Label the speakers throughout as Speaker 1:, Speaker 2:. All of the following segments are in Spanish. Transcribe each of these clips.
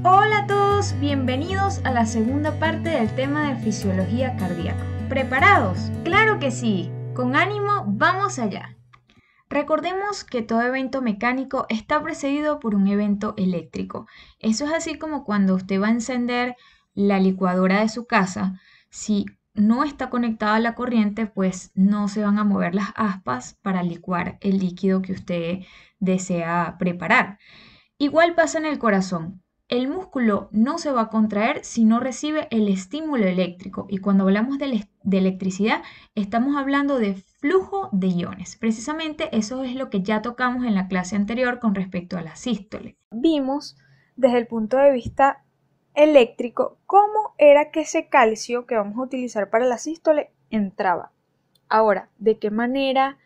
Speaker 1: Hola a todos, bienvenidos a la segunda parte del tema de fisiología cardíaca. ¿Preparados? ¡Claro que sí! Con ánimo, vamos allá. Recordemos que todo evento mecánico está precedido por un evento eléctrico. Eso es así como cuando usted va a encender la licuadora de su casa. Si no está conectada a la corriente, pues no se van a mover las aspas para licuar el líquido que usted desea preparar. Igual pasa en el corazón. El músculo no se va a contraer si no recibe el estímulo eléctrico. Y cuando hablamos de electricidad, estamos hablando de flujo de iones. Precisamente eso es lo que ya tocamos en la clase anterior con respecto a la sístole.
Speaker 2: Vimos desde el punto de vista eléctrico cómo era que ese calcio que vamos a utilizar para la sístole entraba. Ahora, ¿de qué manera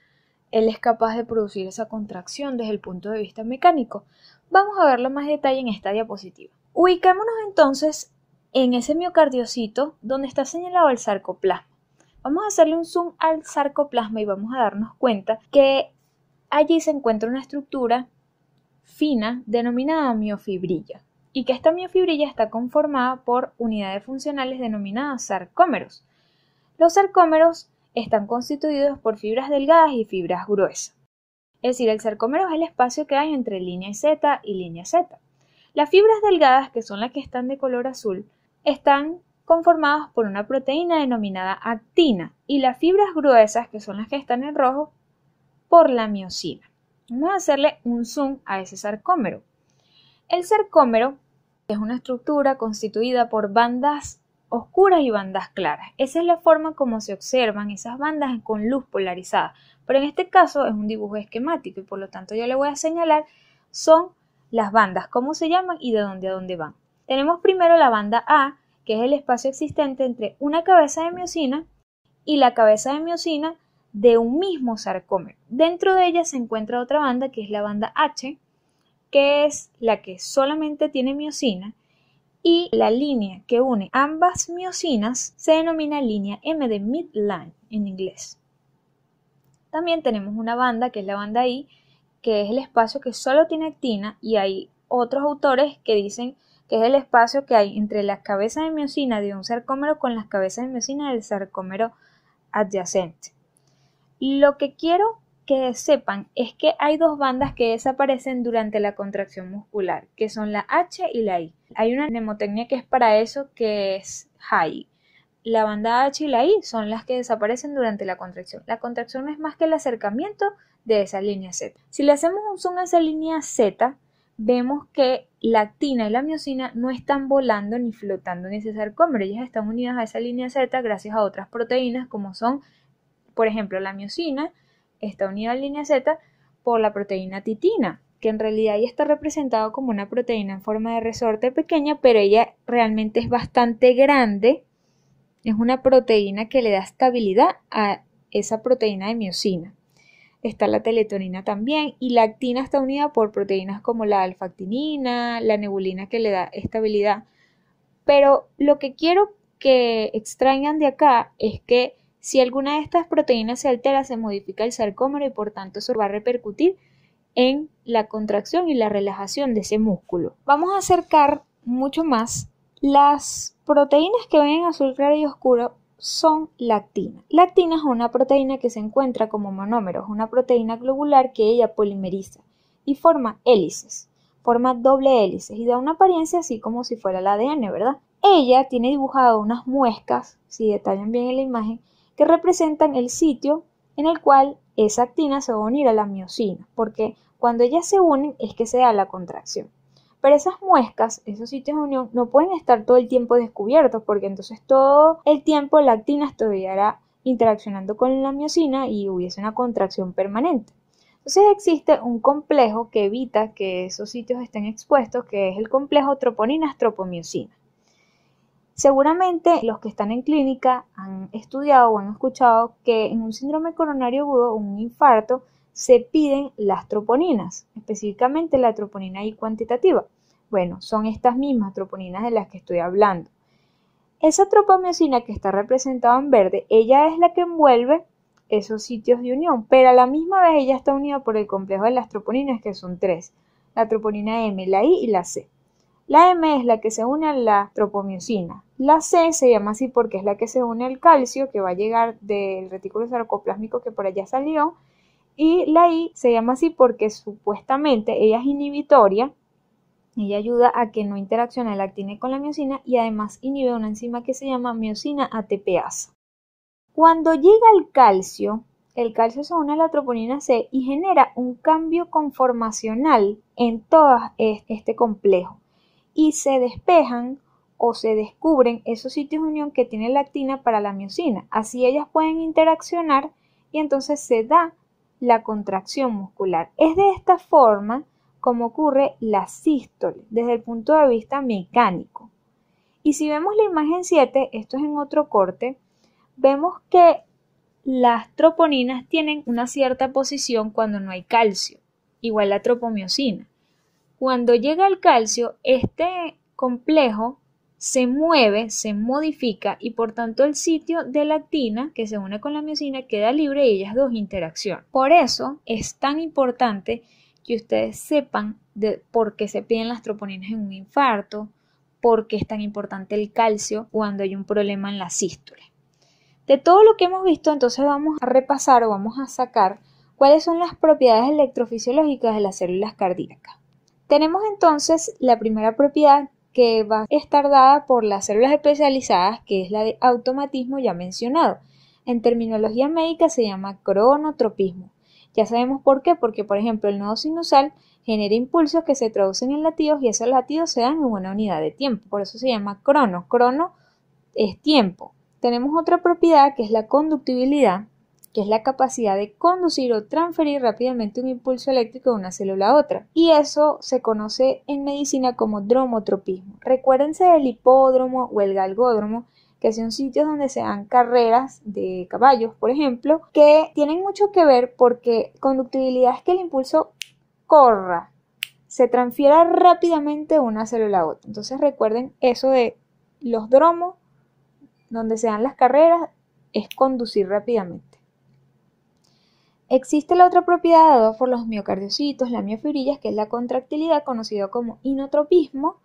Speaker 2: él es capaz de producir esa contracción desde el punto de vista mecánico? Vamos a verlo más detalle en esta diapositiva. Ubiquémonos entonces en ese miocardiocito donde está señalado el sarcoplasma. Vamos a hacerle un zoom al sarcoplasma y vamos a darnos cuenta que allí se encuentra una estructura fina denominada miofibrilla y que esta miofibrilla está conformada por unidades funcionales denominadas sarcómeros. Los sarcómeros están constituidos por fibras delgadas y fibras gruesas. Es decir, el sarcómero es el espacio que hay entre línea Z y línea Z. Las fibras delgadas, que son las que están de color azul, están conformadas por una proteína denominada actina y las fibras gruesas, que son las que están en rojo, por la miosina. Vamos a hacerle un zoom a ese sarcómero. El sarcómero es una estructura constituida por bandas oscuras y bandas claras. Esa es la forma como se observan esas bandas con luz polarizada, pero en este caso es un dibujo esquemático y por lo tanto yo le voy a señalar son las bandas, cómo se llaman y de dónde a dónde van. Tenemos primero la banda A, que es el espacio existente entre una cabeza de miosina y la cabeza de miosina de un mismo sarcómero. Dentro de ella se encuentra otra banda que es la banda H, que es la que solamente tiene miosina, y la línea que une ambas miosinas se denomina línea M de midline en inglés. También tenemos una banda que es la banda I, que es el espacio que solo tiene actina, y hay otros autores que dicen que es el espacio que hay entre las cabezas de miosina de un sarcómero con las cabezas de miosina del sarcómero adyacente. Lo que quiero que sepan es que hay dos bandas que desaparecen durante la contracción muscular, que son la H y la I. Hay una mnemotecnia que es para eso, que es HI. La banda H y la I son las que desaparecen durante la contracción. La contracción no es más que el acercamiento de esa línea Z. Si le hacemos un zoom a esa línea Z, vemos que la actina y la miosina no están volando ni flotando en ese sarcómero. Ellas están unidas a esa línea Z gracias a otras proteínas como son, por ejemplo, la miosina está unida a la línea Z por la proteína titina, que en realidad ya está representado como una proteína en forma de resorte pequeña, pero ella realmente es bastante grande. Es una proteína que le da estabilidad a esa proteína de miosina. Está la teletonina también, y la actina está unida por proteínas como la alfa-actinina, la nebulina que le da estabilidad. Pero lo que quiero que extraigan de acá es que si alguna de estas proteínas se altera, se modifica el sarcómero y por tanto eso va a repercutir en la contracción y la relajación de ese músculo. Vamos a acercar mucho más. Las proteínas que ven en azul claro y oscuro son la actina. La actina es una proteína que se encuentra como monómero, es una proteína globular que ella polimeriza y forma hélices, forma doble hélices y da una apariencia así como si fuera el ADN, ¿verdad? Ella tiene dibujado unas muescas, si detallan bien en la imagen, que representan el sitio en el cual esa actina se va a unir a la miosina, porque cuando ellas se unen es que se da la contracción. Pero esas muescas, esos sitios de unión, no pueden estar todo el tiempo descubiertos, porque entonces todo el tiempo la actina estuviera interaccionando con la miosina y hubiese una contracción permanente. Entonces existe un complejo que evita que esos sitios estén expuestos, que es el complejo troponinas-tropomiosina. Seguramente los que están en clínica han estudiado o han escuchado que en un síndrome coronario agudo, un infarto, se piden las troponinas, específicamente la troponina I cuantitativa. Bueno, son estas mismas troponinas de las que estoy hablando. Esa tropomiosina que está representada en verde, ella es la que envuelve esos sitios de unión, pero a la misma vez ella está unida por el complejo de las troponinas, que son tres: la troponina M, la I y la C. La M es la que se une a la tropomiosina. La C se llama así porque es la que se une al calcio que va a llegar del retículo sarcoplásmico que por allá salió. Y la I se llama así porque supuestamente ella es inhibitoria. Ella ayuda a que no interaccione la actina con la miosina y además inhibe una enzima que se llama miosina ATPasa. Cuando llega el calcio se une a la troponina C y genera un cambio conformacional en todo este complejo y se despejan o se descubren esos sitios de unión que tiene la actina para la miosina. Así ellas pueden interaccionar y entonces se da la contracción muscular. Es de esta forma como ocurre la sístole desde el punto de vista mecánico. Y si vemos la imagen 7, esto es en otro corte, vemos que las troponinas tienen una cierta posición cuando no hay calcio, igual la tropomiosina. Cuando llega el calcio, este complejo se mueve, se modifica y por tanto el sitio de la actina que se une con la miosina queda libre y ellas dos interaccionan. Por eso es tan importante que ustedes sepan de por qué se piden las troponinas en un infarto, por qué es tan importante el calcio cuando hay un problema en la sístole. De todo lo que hemos visto, entonces vamos a repasar o vamos a sacar cuáles son las propiedades electrofisiológicas de las células cardíacas. Tenemos entonces la primera propiedad que va a estar dada por las células especializadas, que es la de automatismo ya mencionado. En terminología médica se llama cronotropismo. Ya sabemos por qué, porque por ejemplo el nodo sinusal genera impulsos que se traducen en latidos y esos latidos se dan en una unidad de tiempo, por eso se llama crono. Crono es tiempo. Tenemos otra propiedad que es la conductibilidad, que es la capacidad de conducir o transferir rápidamente un impulso eléctrico de una célula a otra. Y eso se conoce en medicina como dromotropismo. Recuérdense del hipódromo o el galgódromo, que son sitios donde se dan carreras de caballos, por ejemplo, que tienen mucho que ver porque conductibilidad es que el impulso corra, se transfiera rápidamente de una célula a otra. Entonces recuerden eso de los dromos, donde se dan las carreras, es conducir rápidamente. Existe la otra propiedad dada por los miocardiocitos, las miofibrillas, que es la contractilidad, conocido como inotropismo.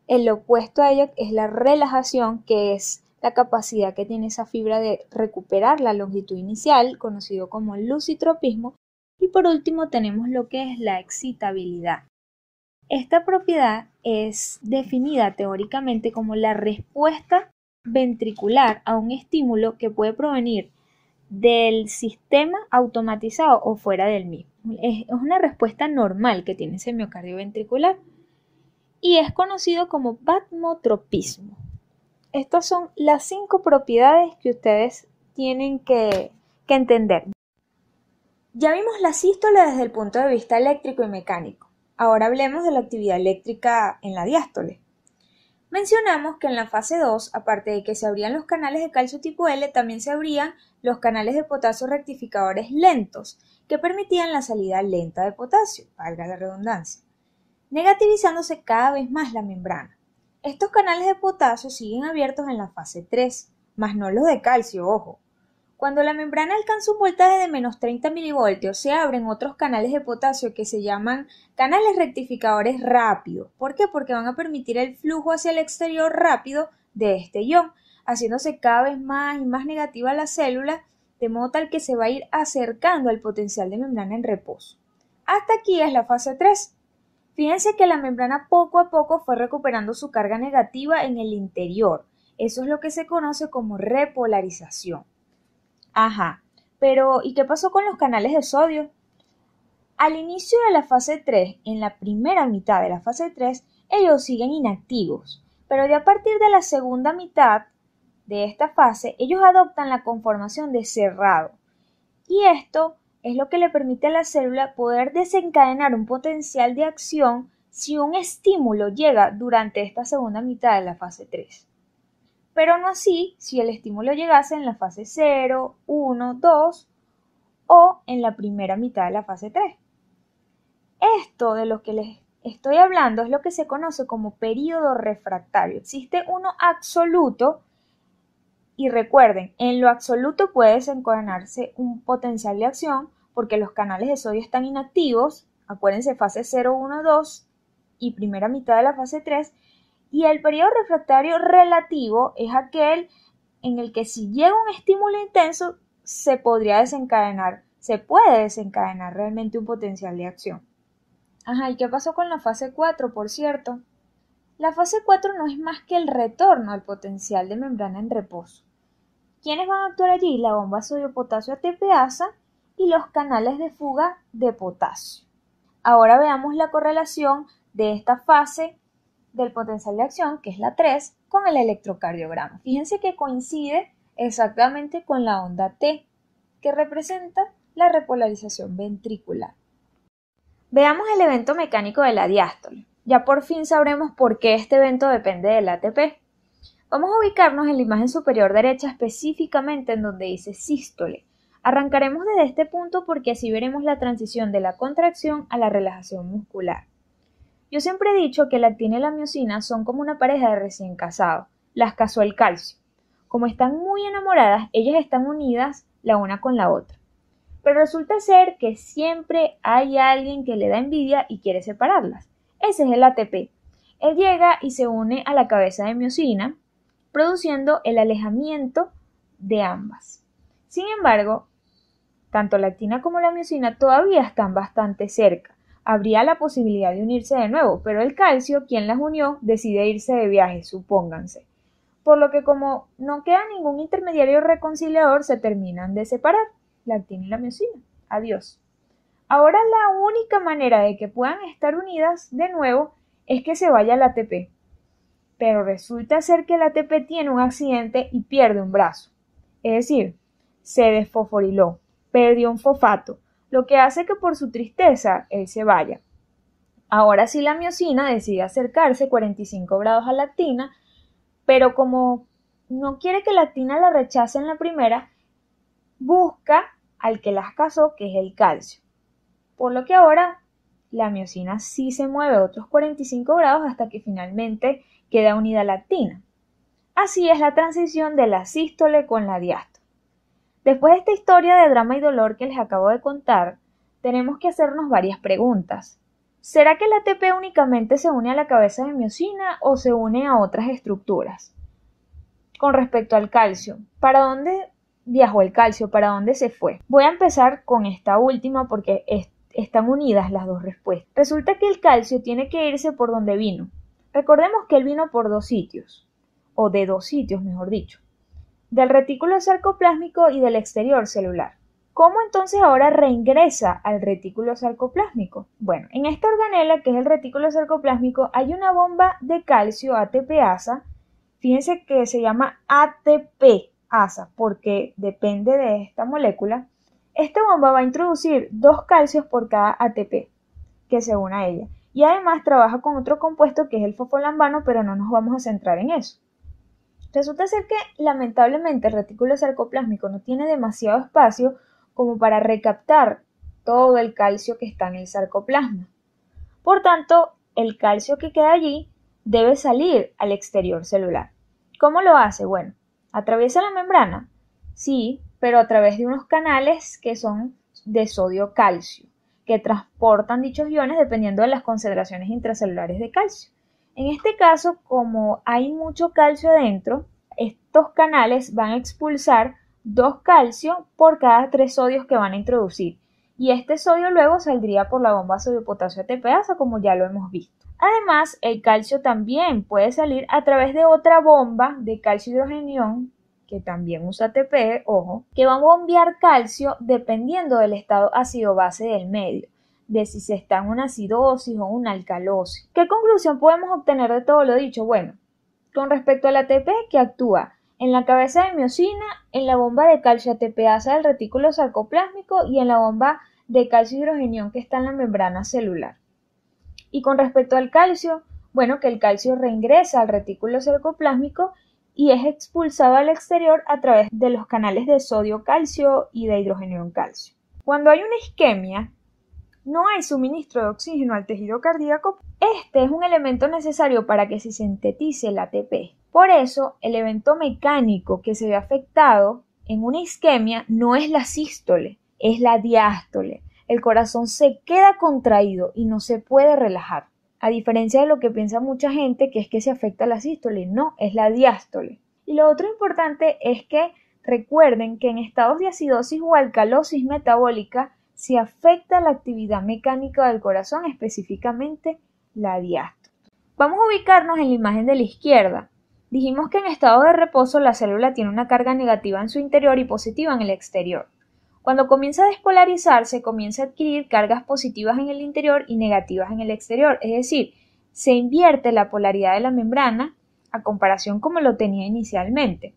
Speaker 2: El opuesto a ello es la relajación, que es la capacidad que tiene esa fibra de recuperar la longitud inicial, conocido como lucitropismo. Y por último tenemos lo que es la excitabilidad. Esta propiedad es definida teóricamente como la respuesta ventricular a un estímulo que puede provenir del sistema automatizado o fuera del mismo. Es una respuesta normal que tiene ese miocardio ventricular y es conocido como patmotropismo. Estas son las 5 propiedades que ustedes tienen que entender. Ya vimos la sístole desde el punto de vista eléctrico y mecánico. Ahora hablemos de la actividad eléctrica en la diástole. Mencionamos que en la fase 2, aparte de que se abrían los canales de calcio tipo L, también se abrían los canales de potasio rectificadores lentos, que permitían la salida lenta de potasio, valga la redundancia, negativizándose cada vez más la membrana. Estos canales de potasio siguen abiertos en la fase 3, mas no los de calcio, ojo. Cuando la membrana alcanza un voltaje de menos 30 milivoltios, se abren otros canales de potasio que se llaman canales rectificadores rápidos. ¿Por qué? Porque van a permitir el flujo hacia el exterior rápido de este ion, haciéndose cada vez más y más negativa la célula, de modo tal que se va a ir acercando al potencial de membrana en reposo. Hasta aquí es la fase 3. Fíjense que la membrana poco a poco fue recuperando su carga negativa en el interior. Eso es lo que se conoce como repolarización. Ajá, pero ¿y qué pasó con los canales de sodio? Al inicio de la fase 3, en la primera mitad de la fase 3, ellos siguen inactivos, pero ya a partir de la segunda mitad de esta fase, ellos adoptan la conformación de cerrado. Y esto es lo que le permite a la célula poder desencadenar un potencial de acción si un estímulo llega durante esta segunda mitad de la fase 3. Pero no así si el estímulo llegase en la fase 0, 1, 2 o en la primera mitad de la fase 3. Esto de lo que les estoy hablando es lo que se conoce como período refractario. Existe uno absoluto y recuerden, en lo absoluto puede desencadenarse un potencial de acción porque los canales de sodio están inactivos. Acuérdense, fase 0, 1, 2 y primera mitad de la fase 3, y el periodo refractario relativo es aquel en el que si llega un estímulo intenso se puede desencadenar realmente un potencial de acción. ¿Y qué pasó con la fase 4, por cierto? La fase 4 no es más que el retorno al potencial de membrana en reposo. ¿Quiénes van a actuar allí? La bomba sodio-potasio ATPasa y los canales de fuga de potasio. Ahora veamos la correlación de esta fase del potencial de acción, que es la 3, con el electrocardiograma. Fíjense que coincide exactamente con la onda T, que representa la repolarización ventricular. Veamos el evento mecánico de la diástole. Ya por fin sabremos por qué este evento depende del ATP. Vamos a ubicarnos en la imagen superior derecha, específicamente en donde dice sístole. Arrancaremos desde este punto porque así veremos la transición de la contracción a la relajación muscular. Yo siempre he dicho que la actina y la miosina son como una pareja de recién casados. Las casó el calcio. Como están muy enamoradas, ellas están unidas la una con la otra. Pero resulta ser que siempre hay alguien que le da envidia y quiere separarlas. Ese es el ATP. Él llega y se une a la cabeza de miosina, produciendo el alejamiento de ambas. Sin embargo, tanto la actina como la miosina todavía están bastante cerca. Habría la posibilidad de unirse de nuevo, pero el calcio, quien las unió, decide irse de viaje, supónganse. Por lo que como no queda ningún intermediario reconciliador, se terminan de separar, la actina y la miosina. Adiós. Ahora la única manera de que puedan estar unidas de nuevo es que se vaya el ATP. Pero resulta ser que el ATP tiene un accidente y pierde un brazo. Es decir, se desfosforiló, perdió un fosfato, lo que hace que por su tristeza él se vaya. Ahora sí la miosina decide acercarse 45 grados a la actina, pero como no quiere que la actina la rechace en la primera, busca al que las casó, que es el calcio. Por lo que ahora la miosina sí se mueve otros 45 grados hasta que finalmente queda unida a la actina. Así es la transición de la sístole con la diástole. Después de esta historia de drama y dolor que les acabo de contar, tenemos que hacernos varias preguntas. ¿Será que el ATP únicamente se une a la cabeza de miosina o se une a otras estructuras? Con respecto al calcio, ¿para dónde viajó el calcio? ¿Para dónde se fue? Voy a empezar con esta última porque están unidas las dos respuestas. Resulta que el calcio tiene que irse por donde vino. Recordemos que él vino por dos sitios, o de dos sitios, mejor dicho, del retículo sarcoplásmico y del exterior celular. ¿Cómo entonces ahora reingresa al retículo sarcoplásmico? Bueno, en esta organela, que es el retículo sarcoplásmico, hay una bomba de calcio ATPasa. Fíjense que se llama ATPasa porque depende de esta molécula. Esta bomba va a introducir 2 calcios por cada ATP que se une a ella. Y además trabaja con otro compuesto que es el fosfolambano, pero no nos vamos a centrar en eso. Resulta ser que lamentablemente el retículo sarcoplásmico no tiene demasiado espacio como para recaptar todo el calcio que está en el sarcoplasma. Por tanto, el calcio que queda allí debe salir al exterior celular. ¿Cómo lo hace? Bueno, ¿atraviesa la membrana? Sí, pero a través de unos canales que son de sodio-calcio, que transportan dichos iones dependiendo de las concentraciones intracelulares de calcio. En este caso, como hay mucho calcio adentro, estos canales van a expulsar 2 calcio por cada 3 sodios que van a introducir. Y este sodio luego saldría por la bomba sodio-potasio ATPasa, como ya lo hemos visto. Además, el calcio también puede salir a través de otra bomba de calcio-hidrogenión, que también usa ATP, ojo, que va a bombear calcio dependiendo del estado ácido-base del medio, de si se está en una acidosis o una alcalosis. ¿Qué conclusión podemos obtener de todo lo dicho? Bueno, con respecto al ATP, que actúa en la cabeza de miosina, en la bomba de calcio ATPasa del retículo sarcoplásmico y en la bomba de calcio-hidrogenión que está en la membrana celular. Y con respecto al calcio, bueno, que el calcio reingresa al retículo sarcoplásmico y es expulsado al exterior a través de los canales de sodio-calcio y de hidrogenión-calcio. Cuando hay una isquemia, no hay suministro de oxígeno al tejido cardíaco. Este es un elemento necesario para que se sintetice el ATP. Por eso, el evento mecánico que se ve afectado en una isquemia no es la sístole, es la diástole. El corazón se queda contraído y no se puede relajar. A diferencia de lo que piensa mucha gente, que es que se afecta la sístole, no, es la diástole. Y lo otro importante es que recuerden que en estados de acidosis o alcalosis metabólica se afecta la actividad mecánica del corazón, específicamente la diástole. Vamos a ubicarnos en la imagen de la izquierda. Dijimos que en estado de reposo la célula tiene una carga negativa en su interior y positiva en el exterior. Cuando comienza a despolarizarse, comienza a adquirir cargas positivas en el interior y negativas en el exterior, es decir, se invierte la polaridad de la membrana a comparación como lo tenía inicialmente.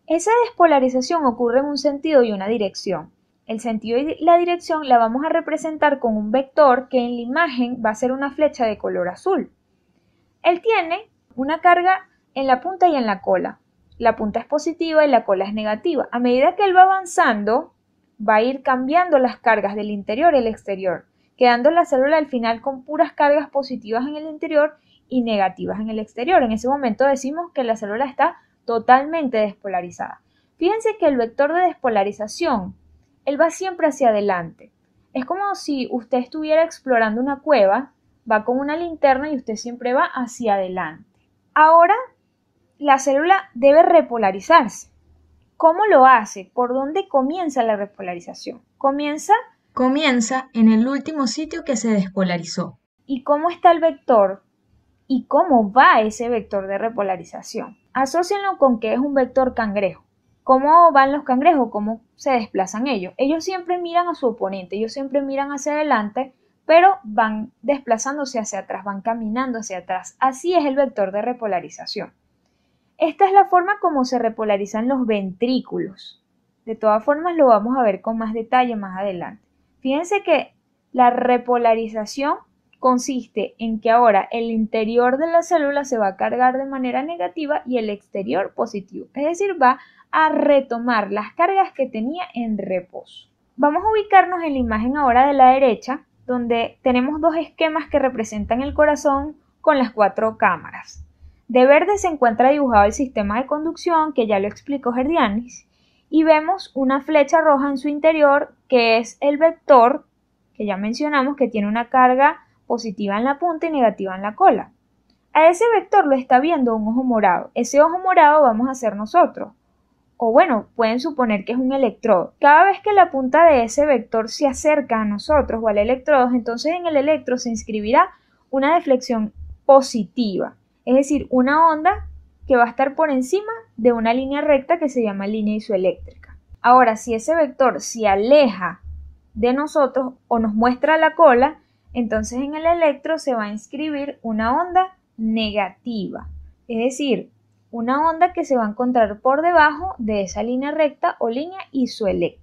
Speaker 2: Esa despolarización ocurre en un sentido y una dirección. El sentido y la dirección la vamos a representar con un vector que en la imagen va a ser una flecha de color azul. Él tiene una carga en la punta y en la cola. La punta es positiva y la cola es negativa. A medida que él va avanzando, va a ir cambiando las cargas del interior y el exterior, quedando la célula al final con puras cargas positivas en el interior y negativas en el exterior. En ese momento decimos que la célula está totalmente despolarizada. Fíjense que el vector de despolarización, él va siempre hacia adelante. Es como si usted estuviera explorando una cueva, va con una linterna y usted siempre va hacia adelante. Ahora, la célula debe repolarizarse. ¿Cómo lo hace? ¿Por dónde comienza la repolarización? Comienza
Speaker 1: en el último sitio que se despolarizó.
Speaker 2: ¿Y cómo está el vector? ¿Y cómo va ese vector de repolarización? Asócienlo con que es un vector cangrejo. ¿Cómo van los cangrejos? ¿Cómo se desplazan ellos? Ellos siempre miran a su oponente, ellos siempre miran hacia adelante, pero van desplazándose hacia atrás, van caminando hacia atrás. Así es el vector de repolarización. Esta es la forma como se repolarizan los ventrículos. De todas formas, lo vamos a ver con más detalle más adelante. Fíjense que la repolarización consiste en que ahora el interior de la célula se va a cargar de manera negativa y el exterior positivo. Es decir, va a retomar las cargas que tenía en reposo. Vamos a ubicarnos en la imagen ahora de la derecha, donde tenemos dos esquemas que representan el corazón con las 4 cámaras. De verde se encuentra dibujado el sistema de conducción, que ya lo explicó Herdianis, y vemos una flecha roja en su interior, que es el vector, que ya mencionamos, que tiene una carga positiva en la punta y negativa en la cola. A ese vector lo está viendo un ojo morado. Ese ojo morado vamos a ser nosotros. O bueno, pueden suponer que es un electrodo. Cada vez que la punta de ese vector se acerca a nosotros o al electrodo, entonces en el electrodo se inscribirá una deflexión positiva. Es decir, una onda que va a estar por encima de una línea recta que se llama línea isoeléctrica. Ahora, si ese vector se aleja de nosotros o nos muestra la cola, entonces en el electro se va a inscribir una onda negativa. Es decir, una onda que se va a encontrar por debajo de esa línea recta o línea isoeléctrica.